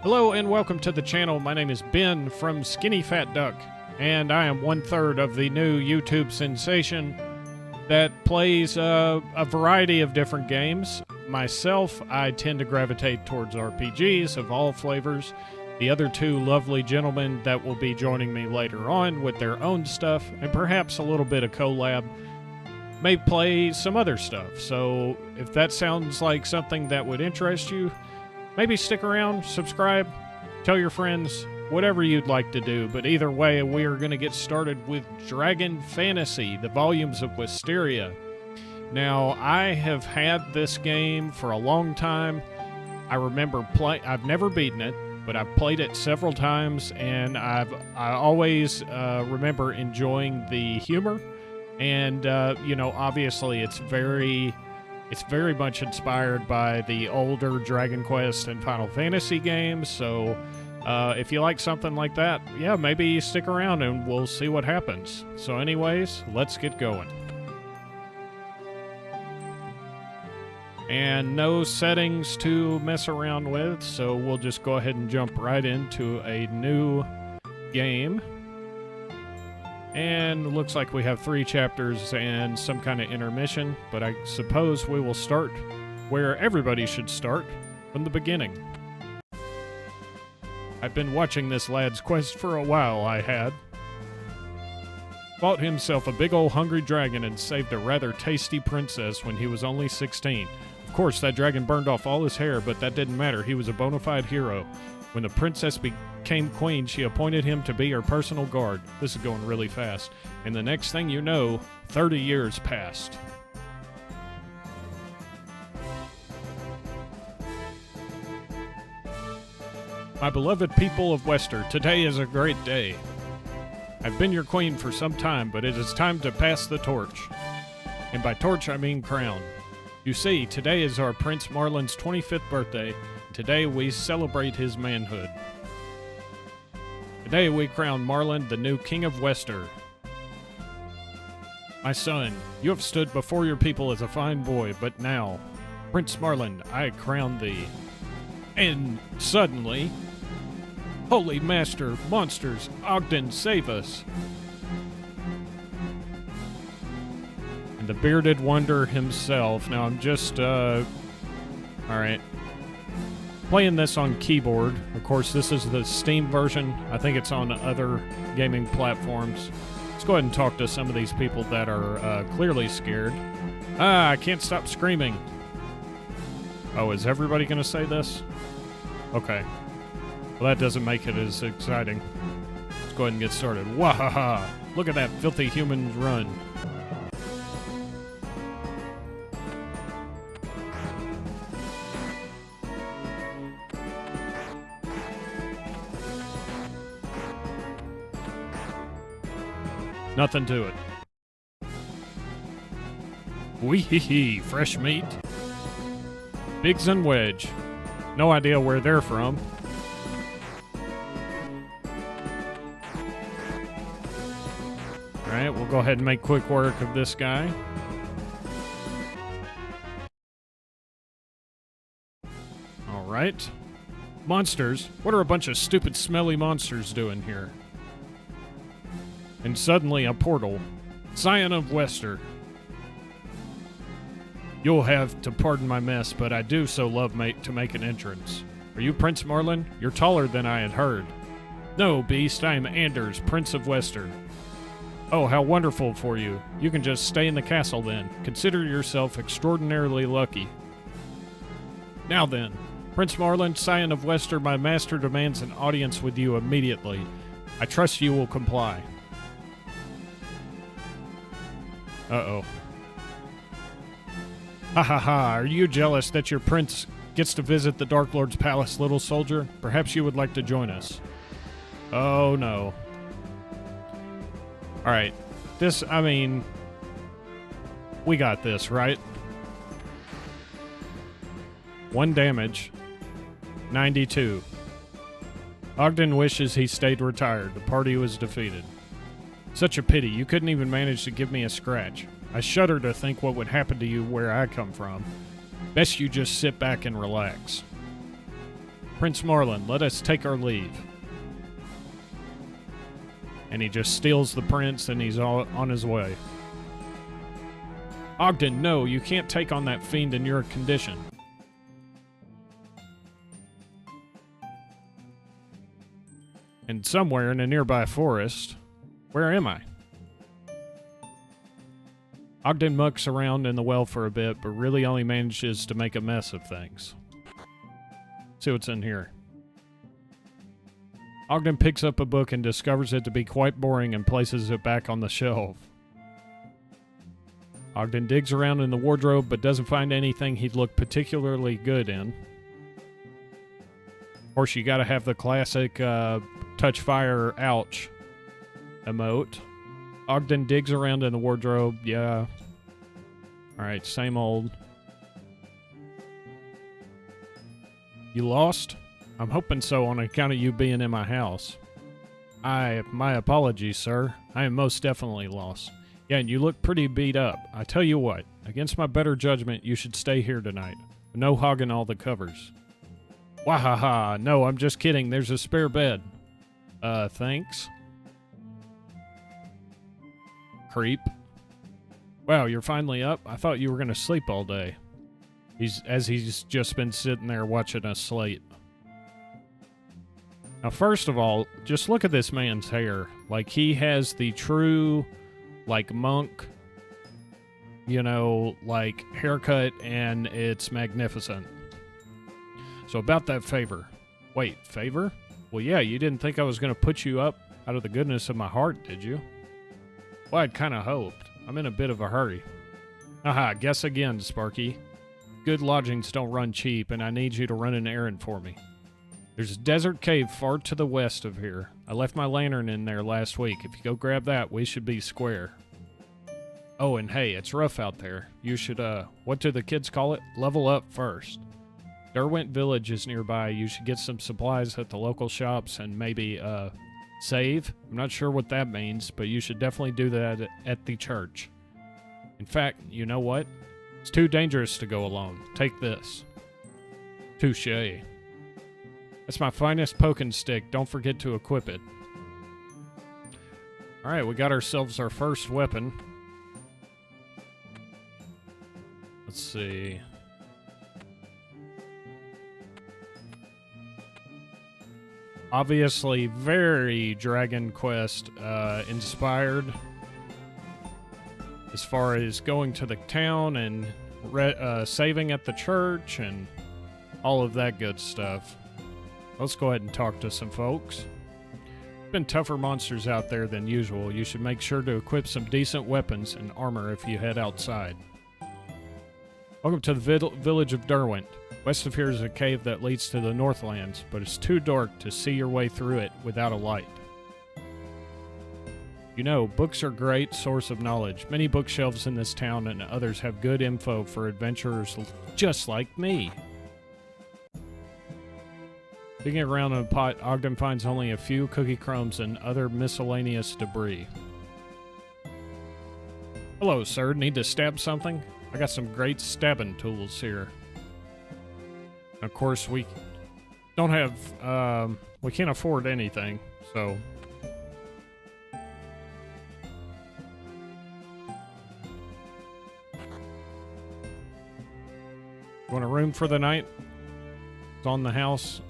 Hello and welcome to the channel. My name is Ben from Skinnyfat Duck, and I am 1/3 of the new YouTube sensation that plays a variety of different games. Myself, I tend to gravitate towards RPGs of all flavors. The other two lovely gentlemen that will be joining me later on with their own stuff, and perhaps a little bit of collab, may play some other stuff. So if that sounds like something that would interest you, maybe stick around, subscribe, tell your friends, whatever you'd like to do. But either way, we are going to get started with Dragon Fantasy, the Volumes of Westeria. Now, I have had this game for a long time. I remember I've never beaten it, but I've played it several times, and I always remember enjoying the humor. And, obviously it's very much inspired by the older Dragon Quest and Final Fantasy games, so if you like something like that, yeah, maybe stick around and we'll see what happens. So anyways, let's get going. And no settings to mess around with, so we'll just go ahead and jump right into a new game. And looks like we have 3 chapters and some kind of intermission, but I suppose we will start where everybody should start, from the beginning. I've been watching this lad's quest for a while, I had. Fought himself a big old hungry dragon and saved a rather tasty princess when he was only 16. Of course, that dragon burned off all his hair, but that didn't matter. He was a bona fide hero. When the princess became queen, she appointed him to be her personal guard. This is going really fast. And the next thing you know, 30 years passed. My beloved people of Wester, today is a great day. I've been your queen for some time, but it is time to pass the torch. And by torch, I mean crown. You see, today is our Prince Marlin's 25th birthday. Today we celebrate his manhood. Today we crown Marlin the new King of Wester. My son, you have stood before your people as a fine boy, but now, Prince Marlin, I crown thee. And suddenly, holy master, monsters, Ogden, save us. And the bearded wonder himself. Now I'm just, alright. Playing this on keyboard. Of course, this is the Steam version. I think it's on other gaming platforms. Let's go ahead and talk to some of these people that are clearly scared. I can't stop screaming. Oh, is everybody going to say this? Okay. Well, that doesn't make it as exciting. Let's go ahead and get started. Wahaha! Look at that filthy human run. Nothing to it. Wee-hee-hee, fresh meat. Biggs and Wedge. No idea where they're from. Alright, we'll go ahead and make quick work of this guy. Alright. Monsters? What are a bunch of stupid, smelly monsters doing here? And suddenly a portal. Scion of Wester. You'll have to pardon my mess, but I do so love to make an entrance. Are you Prince Marlin? You're taller than I had heard. No, beast, I am Anders, Prince of Wester. Oh, how wonderful for you. You can just stay in the castle then. Consider yourself extraordinarily lucky. Now then, Prince Marlin, Scion of Wester, my master demands an audience with you immediately. I trust you will comply. Uh-oh. Ha ha ha, are you jealous that your prince gets to visit the Dark Lord's palace, little soldier? Perhaps you would like to join us. Oh no. Alright. We got this, right? 1 damage. 92. Ogden wishes he stayed retired. The party was defeated. Such a pity, you couldn't even manage to give me a scratch. I shudder to think what would happen to you where I come from. Best you just sit back and relax. Prince Marlin, let us take our leave. And he just steals the prince and he's all on his way. Ogden, no, you can't take on that fiend in your condition. And somewhere in a nearby forest, where am I? Ogden mucks around in the well for a bit, but really only manages to make a mess of things. See what's in here. Ogden picks up a book and discovers it to be quite boring and places it back on the shelf. Ogden digs around in the wardrobe but doesn't find anything he'd look particularly good in. Of course, you gotta have the classic touch fire, ouch emote. Ogden digs around in the wardrobe, yeah. Alright, same old. You lost? I'm hoping so on account of you being in my house. My apologies, sir. I am most definitely lost. Yeah, and you look pretty beat up. I tell you what, against my better judgment, you should stay here tonight. No hogging all the covers. Wahaha, no, I'm just kidding. There's a spare bed. Thanks. Creep. Wow, you're finally up? I thought you were gonna sleep all day. He's just been sitting there watching us sleep. Now, first of all, just look at this man's hair. Like, he has the true, like, monk, you know, like, haircut, and it's magnificent. So about that favor. Wait, favor? Well, yeah, you didn't think I was going to put you up out of the goodness of my heart, did you? Well, I'd kind of hoped. I'm in a bit of a hurry. Aha, guess again, Sparky. Good lodgings don't run cheap, and I need you to run an errand for me. There's a desert cave far to the west of here. I left my lantern in there last week. If you go grab that, we should be square. Oh, and hey, it's rough out there. You should, what do the kids call it? Level up first. Derwent Village is nearby. You should get some supplies at the local shops and maybe, save. I'm not sure what that means, but you should definitely do that at the church. In fact, you know what? It's too dangerous to go alone. Take this. Touché. That's my finest poking stick. Don't forget to equip it. Alright, we got ourselves our first weapon. Let's see. Obviously, very Dragon Quest inspired. As far as going to the town and saving at the church and all of that good stuff. Let's go ahead and talk to some folks. Been tougher monsters out there than usual. You should make sure to equip some decent weapons and armor if you head outside. Welcome to the village of Derwent. West of here is a cave that leads to the Northlands, but it's too dark to see your way through it without a light. You know, books are a great source of knowledge. Many bookshelves in this town and others have good info for adventurers just like me. Digging around in a pot, Ogden finds only a few cookie crumbs and other miscellaneous debris. Hello, sir. Need to stab something? I got some great stabbing tools here. Of course, we don't have, we can't afford anything, so. Want a room for the night? It's on the house.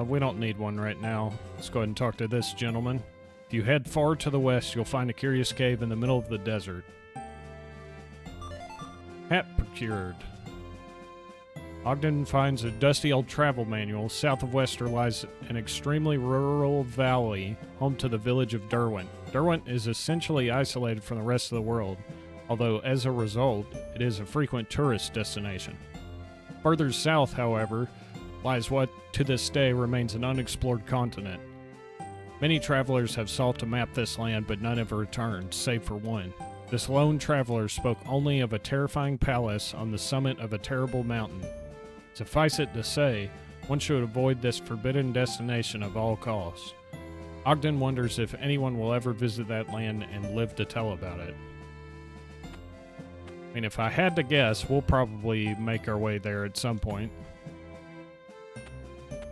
We don't need one right now. Let's go ahead and talk to this gentleman. If you head far to the west, you'll find a curious cave in the middle of the desert. Hat procured. Ogden finds a dusty old travel manual. South of Wester lies an extremely rural valley, home to the village of Derwent. Derwent is essentially isolated from the rest of the world, although as a result, it is a frequent tourist destination. Further south, however, lies what to this day remains an unexplored continent. Many travelers have sought to map this land, but none have returned, save for one. This lone traveler spoke only of a terrifying palace on the summit of a terrible mountain. Suffice it to say, one should avoid this forbidden destination of all costs. Ogden wonders if anyone will ever visit that land and live to tell about it. I mean, if I had to guess, we'll probably make our way there at some point.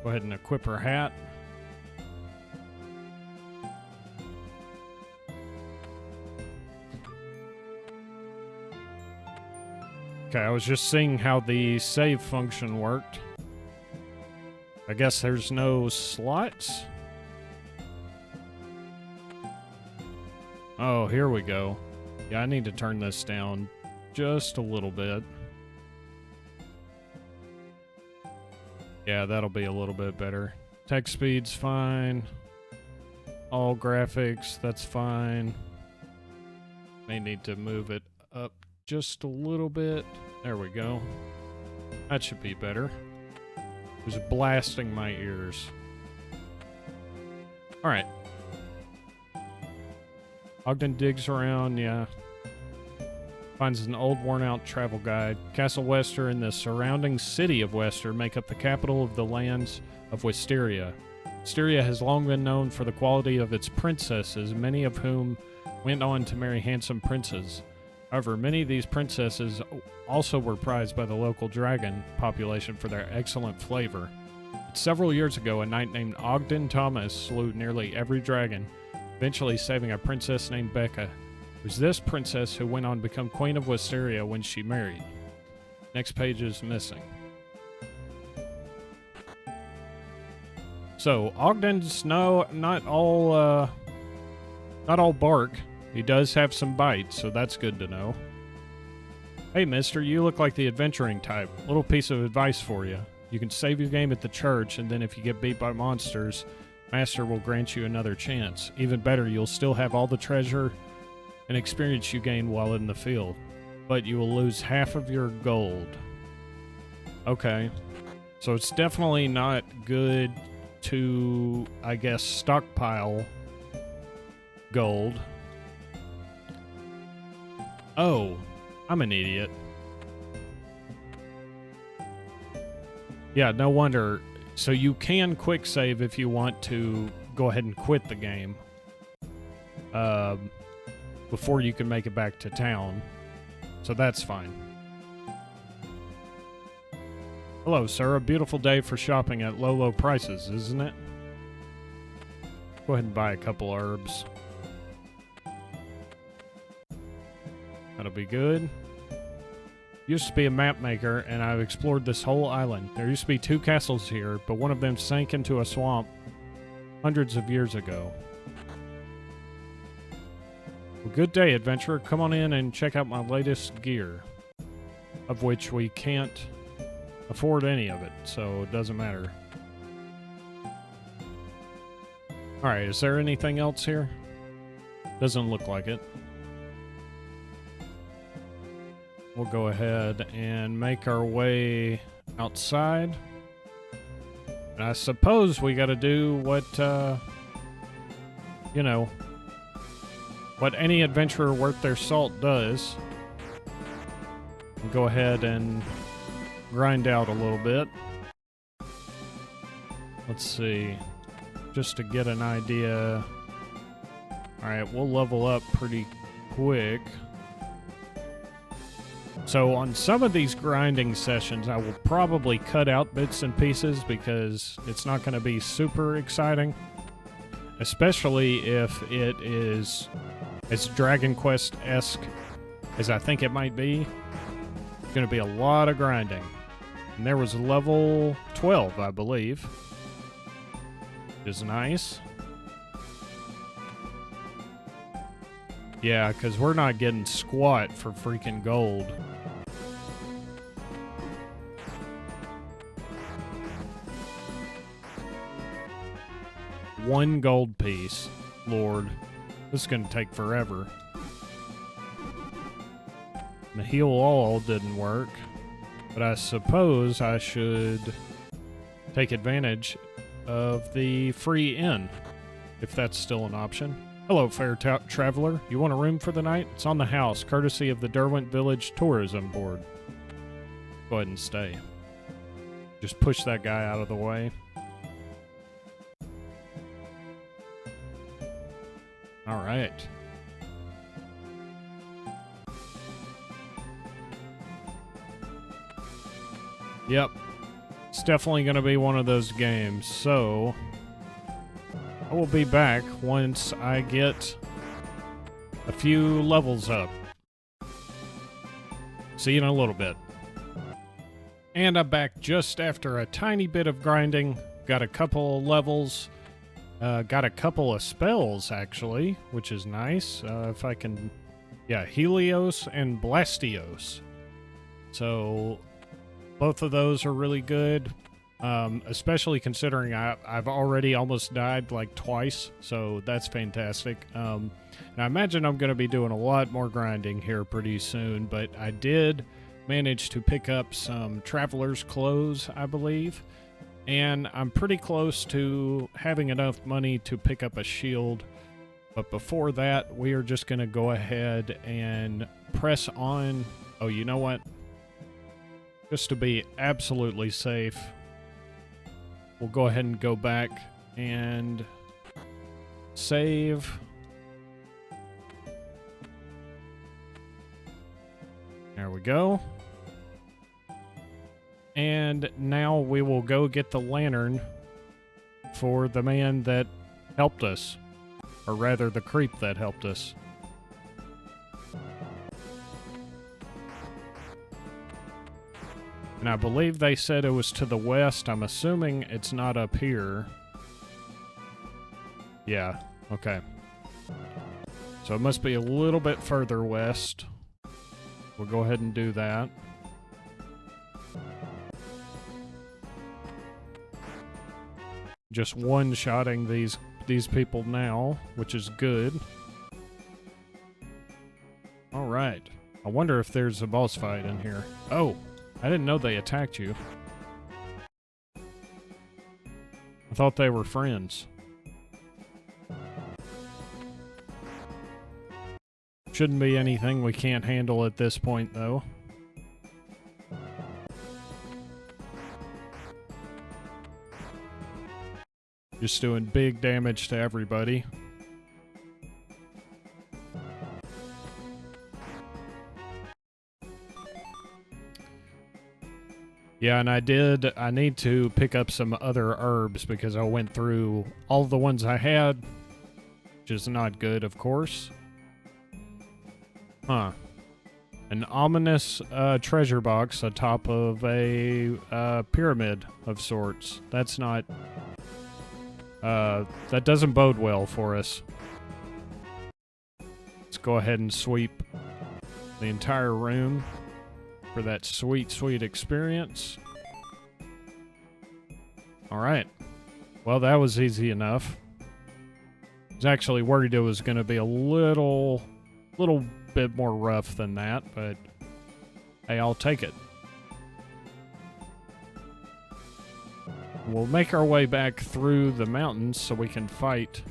Go ahead and equip her hat. Okay, I was just seeing how the save function worked. I guess there's no slots? Oh, here we go. Yeah, I need to turn this down just a little bit. Yeah, that'll be a little bit better. Text speed's fine. All graphics, that's fine. May need to move it up just a little bit. There we go. That should be better. It was blasting my ears. Alright. Ogden digs around, yeah. Finds an old worn-out travel guide. Castle Wester and the surrounding city of Wester make up the capital of the lands of Westeria. Westeria has long been known for the quality of its princesses, many of whom went on to marry handsome princes. However, many of these princesses also were prized by the local dragon population for their excellent flavor. Several years ago, a knight named Ogden Thomas slew nearly every dragon, eventually saving a princess named Becca. It was this princess who went on to become Queen of Westeria when she married. Next page is missing. So, Ogden's not all bark. He does have some bite, so that's good to know. Hey, mister, you look like the adventuring type. Little piece of advice for you. You can save your game at the church, and then if you get beat by monsters, Master will grant you another chance. Even better, you'll still have all the treasure and experience you gain while in the field. But you will lose half of your gold. Okay. So it's definitely not good to, I guess, stockpile gold. Oh, I'm an idiot. Yeah, no wonder. So you can quick save if you want to go ahead and quit the game. Before you can make it back to town. So that's fine. Hello, sir. A beautiful day for shopping at low, low prices, isn't it? Go ahead and buy a couple herbs. That'll be good. Used to be a map maker, and I've explored this whole island. There used to be 2 castles here, but one of them sank into a swamp hundreds of years ago. Well, good day, adventurer. Come on in and check out my latest gear, of which we can't afford any of it, so it doesn't matter. Alright, is there anything else here? Doesn't look like it. We'll go ahead and make our way outside. And I suppose we gotta do what, you know, what any adventurer worth their salt does. And go ahead and grind out a little bit. Let's see. Just to get an idea. Alright, we'll level up pretty quick. So on some of these grinding sessions, I will probably cut out bits and pieces because it's not going to be super exciting. Especially if it is as Dragon Quest-esque as I think it might be. It's going to be a lot of grinding. And there was level 12, I believe. Which is nice. Yeah, because we're not getting squat for freaking gold. One gold piece. Lord. This is going to take forever. The heal all didn't work. But I suppose I should take advantage of the free inn. If that's still an option. Hello, fair traveler. You want a room for the night? It's on the house, courtesy of the Derwent Village Tourism Board. Go ahead and stay. Just push that guy out of the way. Alright. Yep. It's definitely going to be one of those games, so I will be back once I get a few levels up. See you in a little bit. And I'm back just after a tiny bit of grinding. Got a couple of levels. Got a couple of spells, actually, which is nice. If I can... Yeah, Helios and Blastios. So, both of those are really good. Especially considering I've already almost died like twice. So, that's fantastic. And I imagine I'm going to be doing a lot more grinding here pretty soon. But I did manage to pick up some traveler's clothes, I believe. And I'm pretty close to having enough money to pick up a shield. But before that, we are just going to go ahead and press on. Oh, you know what? Just to be absolutely safe, we'll go ahead and go back and save. There we go. And now we will go get the lantern for the man that helped us. Or rather, the creep that helped us. And I believe they said it was to the west. I'm assuming it's not up here. Yeah, okay. So it must be a little bit further west. We'll go ahead and do that. Just one-shotting these people now, which is good. All right. I wonder if there's a boss fight in here. Oh, I didn't know they attacked you. I thought they were friends. Shouldn't be anything we can't handle at this point, though. Just doing big damage to everybody. Yeah, and I need to pick up some other herbs because I went through all the ones I had, which is not good, of course. Huh. An ominous treasure box atop of a pyramid of sorts. That's not... that doesn't bode well for us. Let's go ahead and sweep the entire room for that sweet, sweet experience. Alright. Well, that was easy enough. I was actually worried it was going to be a little bit more rough than that, but hey, I'll take it. We'll make our way back through the mountains so we can fight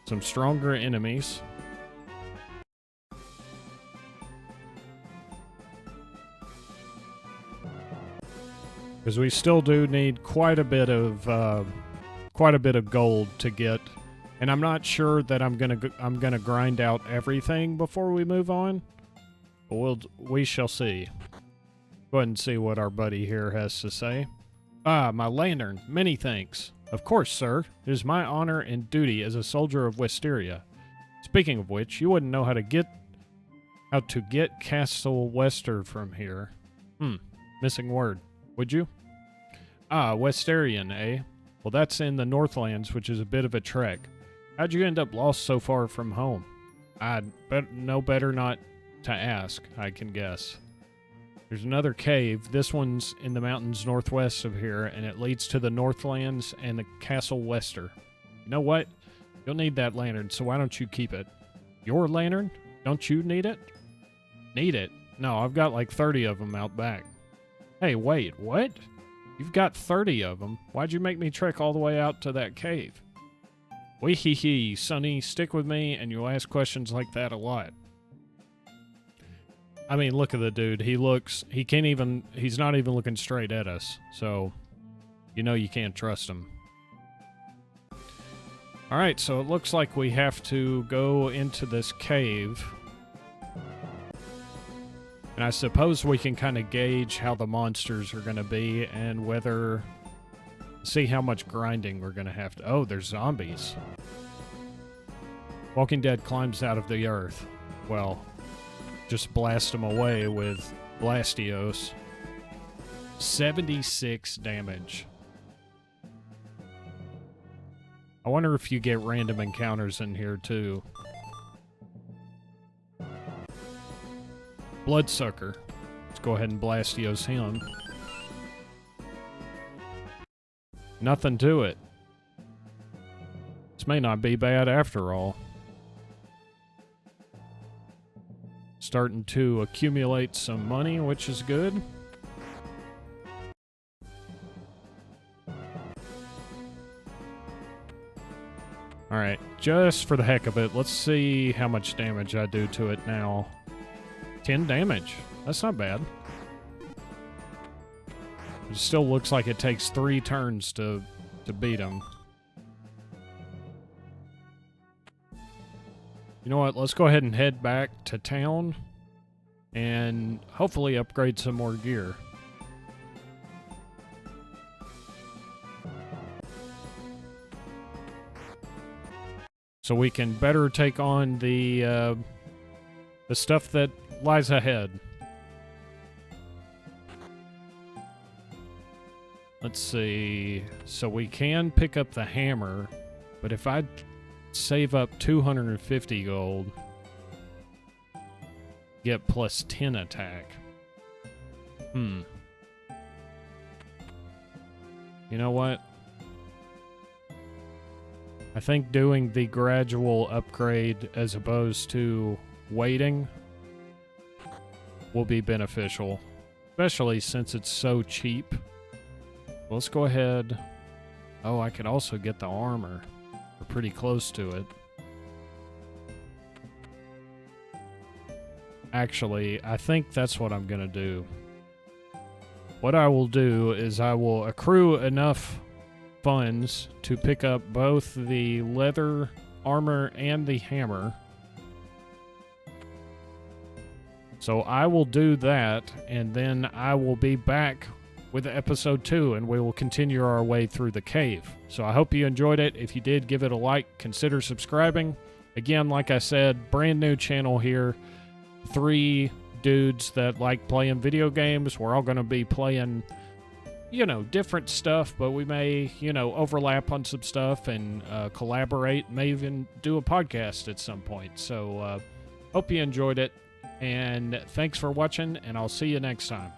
some stronger enemies. Because we still do need quite a bit of gold to get, and I'm not sure that I'm gonna grind out everything before we move on. But we shall see. Go ahead and see what our buddy here has to say. Ah, my lantern. Many thanks. Of course, sir. It is my honor and duty as a soldier of Westeria. Speaking of which, you wouldn't know how to get Castle Wester from here. Missing word. Would you? Ah, Westerian, eh? Well, that's in the Northlands, which is a bit of a trek. How'd you end up lost so far from home? I'd know better not to ask, I can guess. There's another cave. This one's in the mountains northwest of here, and it leads to the Northlands and the Castle Wester. You know what? You'll need that lantern, so why don't you keep it? Your lantern? Don't you need it? Need it? No, I've got like 30 of them out back. Hey, wait, what? You've got 30 of them. Why'd you make me trek all the way out to that cave? Wee hee hee, Sonny, stick with me, and you'll ask questions like that a lot. I mean, look at the dude. He's not even looking straight at us. So, you know you can't trust him. Alright, so it looks like we have to go into this cave. And And I suppose we can kind of gauge how the monsters are going to be and whether... see how much grinding we're going to have to... Oh, there's zombies. Walking Dead climbs out of the earth. Well, just blast them away with Blastios. 76 damage. I wonder if you get random encounters in here too. Bloodsucker. Let's go ahead and Blastios him. Nothing to it. This may not be bad after all. Starting to accumulate some money, which is good. Alright, just for the heck of it, let's see how much damage I do to it now. 10 damage. That's not bad. It still looks like it takes 3 turns to beat him. You know what? Let's go ahead and head back to town and hopefully upgrade some more gear. So we can better take on the stuff that lies ahead. Let's see. So we can pick up the hammer, but if I save up 250 gold, get plus 10 attack. You know what? I think doing the gradual upgrade as opposed to waiting will be beneficial, especially since it's so cheap. Let's go ahead. Oh, I could also get the armor. We're pretty close to it. Actually, I think that's what I'm gonna do. What I will do is I will accrue enough funds to pick up both the leather armor and the hammer. So I will do that, and then I will be back with episode 2, and we will continue our way through the cave. So I hope you enjoyed it. If you did, give it a like, consider subscribing. Again, like I said, brand new channel here. 3 dudes that like playing video games. We're all going to be playing, you know, different stuff, but we may, you know, overlap on some stuff and collaborate, may even do a podcast at some point. So hope you enjoyed it, and thanks for watching, and I'll see you next time.